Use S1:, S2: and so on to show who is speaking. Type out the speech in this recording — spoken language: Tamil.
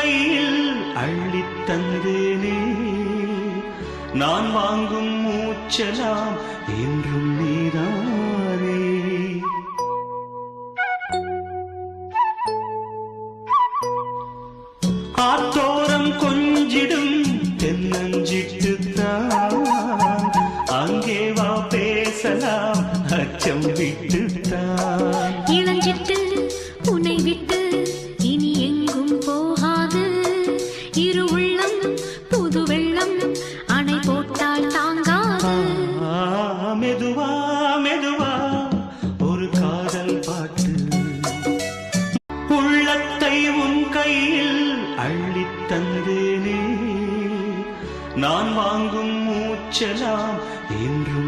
S1: கையில் அள்ளித் தந்தேனே நான் வாங்கும் மூச்சலாம் என்றும் நீதானே. ஆத்தோரம் கொஞ்சிடும் தென்னஞ்சிட்டுத்தான் அங்கே வா பேசலாம் அச்சம் விட்டுத்தான்.
S2: இளஞ்சிட்டு உன்னை விட்டு இனி எங்கும் போகாது இரு உள்ளம் புது வெள்ளம் அணை போட்டால் தாங்காது.
S1: மெதுவா மெதுவா ஒரு காதல் பாட்டு உள்ளத்தை உன் கையில் அள்ளித் தந்தேனே நான் வாங்கும் மூச்சலாம் என்றும்